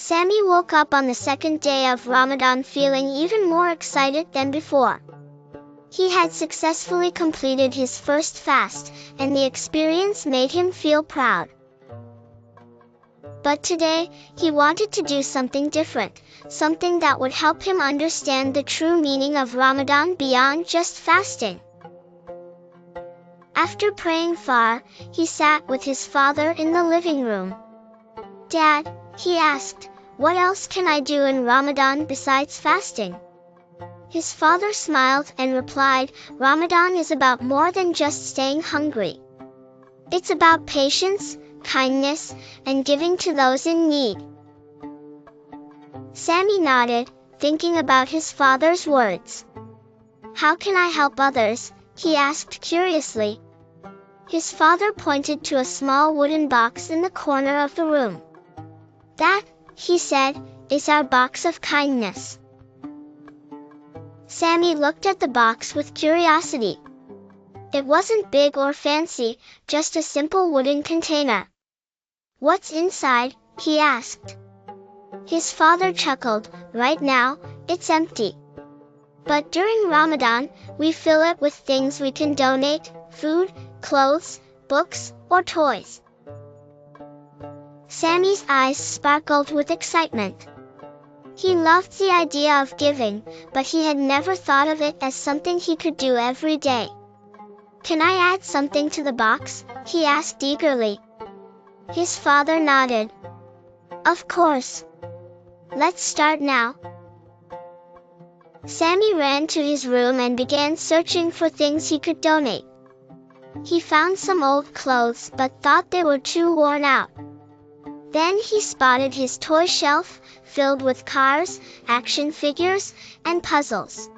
Sami woke up on the second day of Ramadan feeling even more excited than before. He had successfully completed his first fast, and the experience made him feel proud. But today, he wanted to do something different, something that would help him understand the true meaning of Ramadan beyond just fasting. After praying Fajr, he sat with his father in the living room. "Dad," he asked, "what else can I do in Ramadan besides fasting?" His father smiled and replied, "Ramadan is about more than just staying hungry. It's about patience, kindness, and giving to those in need." Sami nodded, thinking about his father's words. "How can I help others?" he asked curiously. His father pointed to a small wooden box in the corner of the room. "That," he said, "is our box of kindness." Sami looked at the box with curiosity. It wasn't big or fancy, just a simple wooden container. "What's inside?" he asked. His father chuckled, "Right now, it's empty. But during Ramadan, we fill it with things we can donate: food, clothes, books, or toys." Sami's eyes sparkled with excitement. He loved the idea of giving, but he had never thought of it as something he could do every day. "Can I add something to the box?" he asked eagerly. His father nodded. "Of course. Let's start now." Sami ran to his room and began searching for things he could donate. He found some old clothes but thought they were too worn out. Then he spotted his toy shelf, filled with cars, action figures, and puzzles.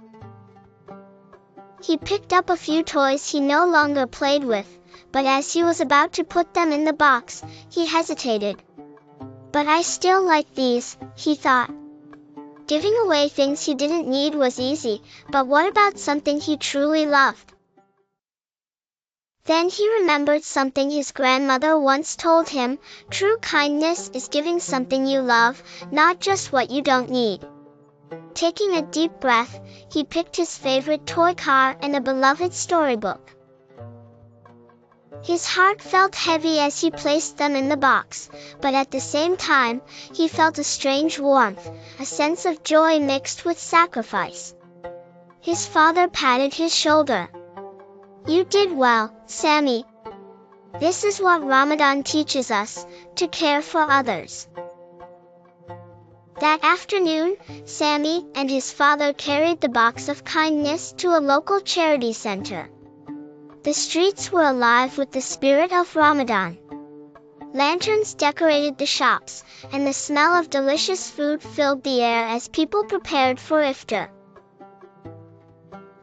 He picked up a few toys he no longer played with, but as he was about to put them in the box, he hesitated. "But I still like these," he thought. Giving away things he didn't need was easy, but what about something he truly loved? Then he remembered something his grandmother once told him: "True kindness is giving something you love, not just what you don't need." Taking a deep breath, he picked his favorite toy car and a beloved storybook. His heart felt heavy as he placed them in the box, but at the same time, he felt a strange warmth, a sense of joy mixed with sacrifice. His father patted his shoulder. "You did well, Sami. This is what Ramadan teaches us, to care for others." That afternoon, Sami and his father carried the box of kindness to a local charity center. The streets were alive with the spirit of Ramadan. Lanterns decorated the shops, and the smell of delicious food filled the air as people prepared for iftar.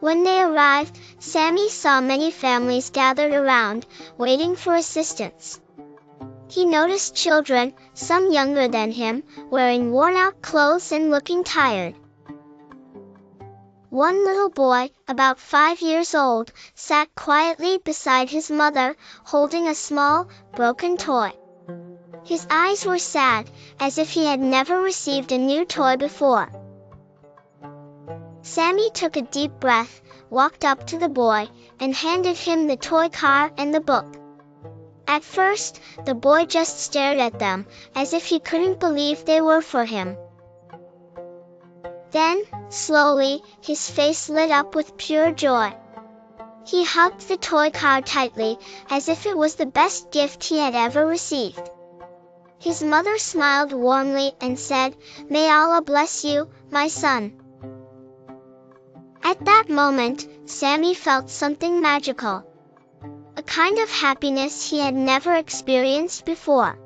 When they arrived, Sami saw many families gathered around, waiting for assistance. He noticed children, some younger than him, wearing worn-out clothes and looking tired. One little boy, about 5 years old, sat quietly beside his mother, holding a small, broken toy. His eyes were sad, as if he had never received a new toy before. Sami took a deep breath, walked up to the boy, and handed him the toy car and the book. At first, the boy just stared at them, as if he couldn't believe they were for him. Then, slowly, his face lit up with pure joy. He hugged the toy car tightly, as if it was the best gift he had ever received. His mother smiled warmly and said, "May Allah bless you, my son." At that moment, Sami felt something magical. A kind of happiness he had never experienced before.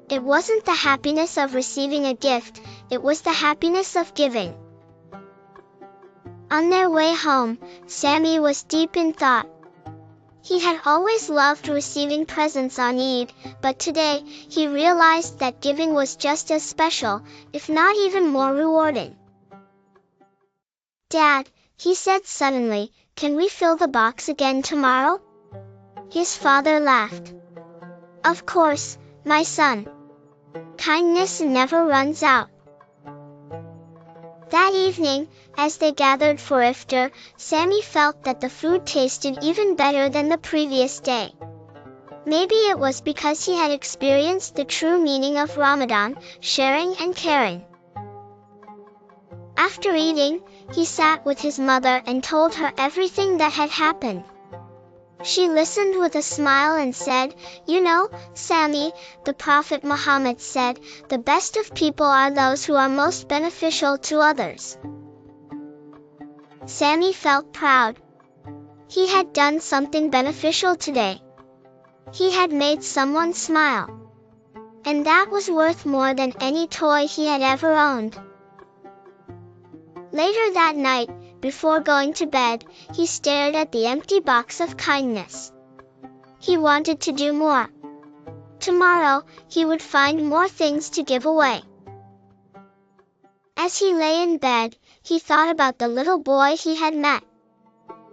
It wasn't the happiness of receiving a gift, it was the happiness of giving. On their way home, Sami was deep in thought. He had always loved receiving presents on Eid, but today, he realized that giving was just as special, if not even more rewarding. "Dad," he said suddenly, "can we fill the box again tomorrow?" His father laughed. "Of course, my son. Kindness never runs out. That evening, as they gathered for iftar, Sami felt that the food tasted even better than the previous day. Maybe it was because he had experienced the true meaning of Ramadan, sharing and caring. After eating, he sat with his mother and told her everything that had happened. She listened with a smile and said, "You know, Sami, the Prophet Muhammad said, the best of people are those who are most beneficial to others." Sami felt proud. He had done something beneficial today. He had made someone smile. And that was worth more than any toy he had ever owned. Later that night, before going to bed, he stared at the empty box of kindness. He wanted to do more. Tomorrow, he would find more things to give away. As he lay in bed, he thought about the little boy he had met.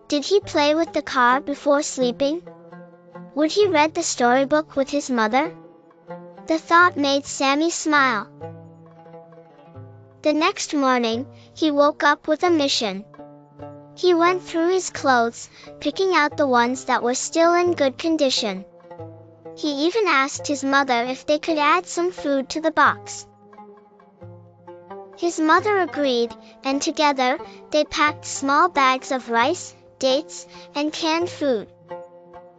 Did he play with the car before sleeping? Would he read the storybook with his mother? The thought made Sami smile. The next morning, he woke up with a mission. He went through his clothes, picking out the ones that were still in good condition. He even asked his mother if they could add some food to the box. His mother agreed, and together, they packed small bags of rice, dates, and canned food.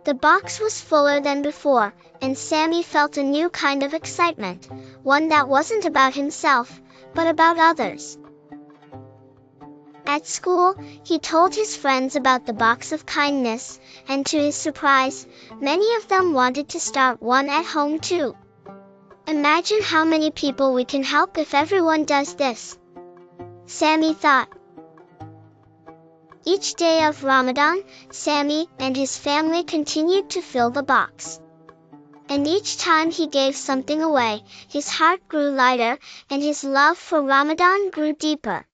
The box was fuller than before, and Sami felt a new kind of excitement, one that wasn't about himself, but about others. At school, he told his friends about the box of kindness, and to his surprise, many of them wanted to start one at home too. Imagine how many people we can help if everyone does this, Sami thought. Each day of Ramadan, Sami and his family continued to fill the box. And each time he gave something away, his heart grew lighter, and his love for Ramadan grew deeper.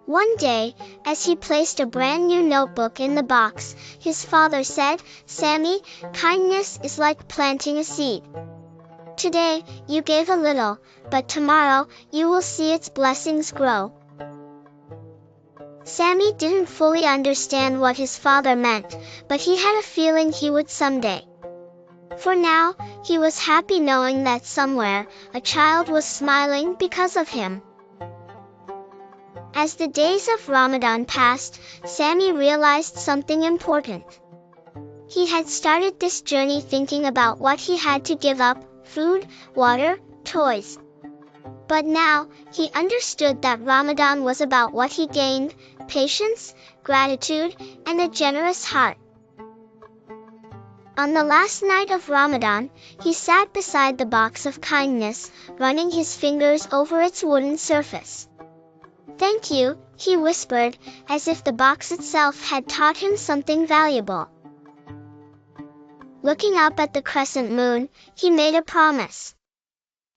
One day, as he placed a brand new notebook in the box, his father said, "Sami, kindness is like planting a seed. Today, you gave a little, but tomorrow, you will see its blessings grow." Sami didn't fully understand what his father meant, but he had a feeling he would someday. For now, he was happy knowing that somewhere, a child was smiling because of him. As the days of Ramadan passed, Sami realized something important. He had started this journey thinking about what he had to give up: food, water, toys. But now, he understood that Ramadan was about what he gained: patience, gratitude, and a generous heart. On the last night of Ramadan, he sat beside the box of kindness, running his fingers over its wooden surface. "Thank you," he whispered, as if the box itself had taught him something valuable. Looking up at the crescent moon, he made a promise.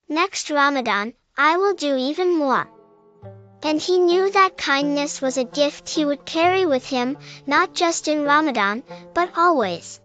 "Next Ramadan, I will do even more." And he knew that kindness was a gift he would carry with him, not just in Ramadan, but always.